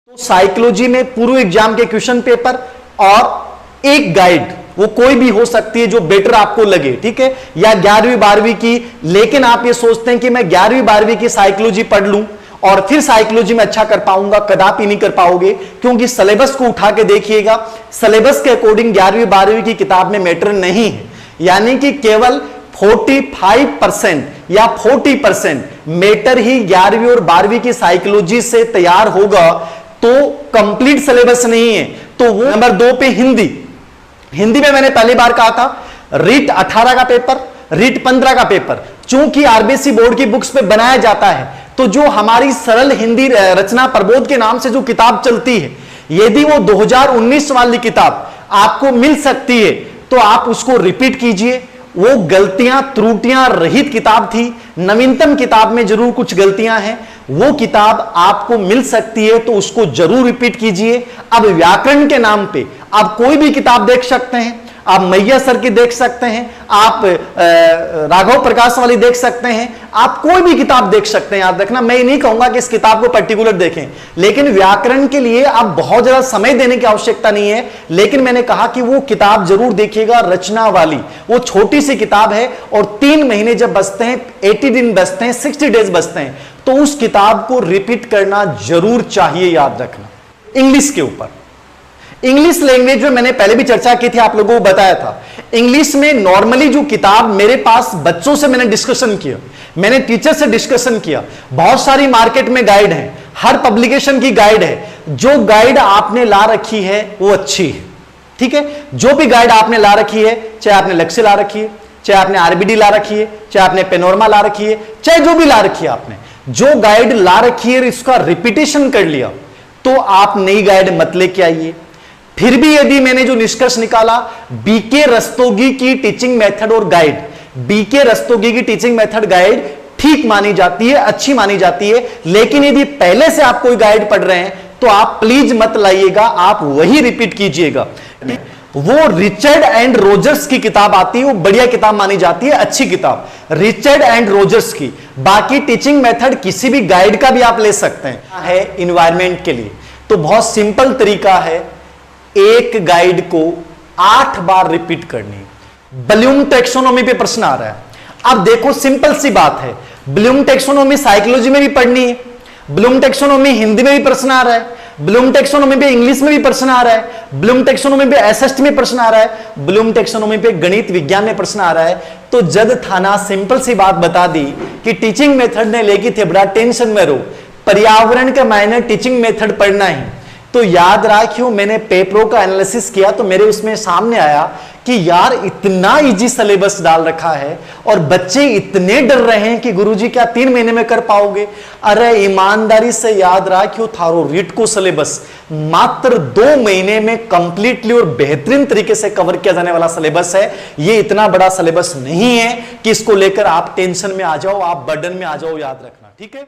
तो साइकोलॉजी में पूर्व एग्जाम के क्वेश्चन पेपर और एक गाइड, वो कोई भी हो सकती है जो बेटर आपको लगे, ठीक है, या 11वीं 12वीं की, लेकिन आप ये सोचते हैं कि मैं 11वीं 12वीं की साइकोलॉजी पढ़ लूं और फिर साइकोलॉजी में अच्छा कर पाऊंगा, कदापि नहीं कर पाओगे, क्योंकि सिलेबस को उठा के देखिएगा, सिलेबस के अकॉर्डिंग 11वीं 12वीं की किताब में मैटर नहीं है, यानी कि केवल 45% या 40% मैटर ही 11वीं और 12वीं की साइकोलॉजी से तैयार होगा, तो कंप्लीट सिलेबस नहीं है। तो वो नंबर 2 पे हिंदी में मैंने पहली बार कहा था, रीट 18 का पेपर, रीट 15 का पेपर, चूंकि आरबीसी बोर्ड की बुक्स पे बनाया जाता है, तो जो हमारी सरल हिंदी रचना प्रबोध के नाम से जो किताब चलती है, यदि वो 2019 वाली किताब आपको मिल सकती है तो आप उसको रिपीट कीजिए। वो गलतियां त्रुटियां रहित किताब थी, नवीनतम किताब में जरूर कुछ गलतियां हैं, वो किताब आपको मिल सकती है तो उसको जरूर रिपीट कीजिए। अब व्याकरण के नाम पे आप कोई भी किताब देख सकते हैं, आप मैया सर की देख सकते हैं, आप राघव प्रकाश वाली देख सकते हैं, आप कोई भी किताब देख सकते हैं। याद रखना, मैं ये नहीं कहूंगा कि इस किताब को पर्टिकुलर देखें, लेकिन व्याकरण के लिए आप बहुत ज्यादा समय देने की आवश्यकता नहीं है, लेकिन मैंने कहा कि वो किताब जरूर देखिएगा, रचना वाली। वो छोटी सी किताब है और 3 महीने जब बचते हैं, 80 दिन बचते हैं, 60 डेज बचते हैं, तो उस किताब को रिपीट करना जरूर चाहिए। याद रखना, इंग्लिश के ऊपर, इंग्लिश लैंग्वेज में मैंने पहले भी चर्चा की थी, आप लोगों को बताया था। इंग्लिश में नॉर्मली जो किताब मेरे पास बच्चों से मैंने डिस्कशन किया, मैंने टीचर से डिस्कशन किया, बहुत सारी मार्केट में गाइड है, हर पब्लिकेशन की गाइड है, जो गाइड आपने ला रखी है वो अच्छी है, ठीक है। जो भी गाइड आपने ला रखी है, चाहे आपने लक्ष्य ला रखी है, चाहे आपने आरबीडी ला रखी है, चाहे आपने पेनोरमा ला रखी है, चाहे जो भी ला रखी है, आपने जो गाइड ला रखी है इसका रिपीटेशन कर लिया, तो आप नई गाइड मत लेके आइए। फिर भी यदि मैंने जो निष्कर्ष निकाला, बीके रस्तोगी की टीचिंग मेथड और गाइड, बीके रस्तोगी की टीचिंग मेथड गाइड ठीक मानी जाती है, अच्छी मानी जाती है, लेकिन यदि पहले से आप कोई गाइड पढ़ रहे हैं तो आप प्लीज मत लाइएगा, आप वही रिपीट कीजिएगा। वो रिचर्ड एंड रोजर्स की किताब आती है, वो बढ़िया किताब मानी जाती है, अच्छी किताब, रिचर्ड एंड रोजर्स की। बाकी टीचिंग मेथड किसी भी गाइड का भी आप ले सकते हैं। एनवायरमेंट के लिए तो बहुत सिंपल तरीका है, एक गाइड को 8 बार रिपीट करनी। ब्लूम टैक्सोनॉमी पे प्रश्न आ रहा है, अब देखो सिंपल सी बात है, ब्लूम टैक्सोनॉमी साइकोलॉजी में भी पढ़नी है, ब्लूम टैक्सोनॉमी हिंदी में भी प्रश्न आ रहा है, ब्लूम टैक्सोनॉमी पे इंग्लिश में भी प्रश्न आ रहा है, ब्लूम टैक्सोनॉमी पे एसएसटी में प्रश्न आ रहा है, ब्लूम टैक्सोनॉमी पे गणित विज्ञान में प्रश्न आ रहा है। तो जज थाना सिंपल सी बात बता दी कि टीचिंग मेथड ने लेगी थे, बड़ा टेंशन में रहो, पर्यावरण का मायने टीचिंग मेथड पढ़ना ही। तो याद रखियो, मैंने पेपरों का एनालिसिस किया तो मेरे उसमें सामने आया कि यार इतना इजी सिलेबस डाल रखा है और बच्चे इतने डर रहे हैं कि गुरुजी क्या 3 महीने में कर पाओगे। अरे ईमानदारी से याद रखियो, थारो रीट को सिलेबस मात्र 2 महीने में कंप्लीटली और बेहतरीन तरीके से कवर किया जाने वाला सिलेबस है। ये इतना बड़ा सिलेबस नहीं है कि इसको लेकर आप टेंशन में आ जाओ, आप बर्डन में आ जाओ, याद रखना, ठीक है।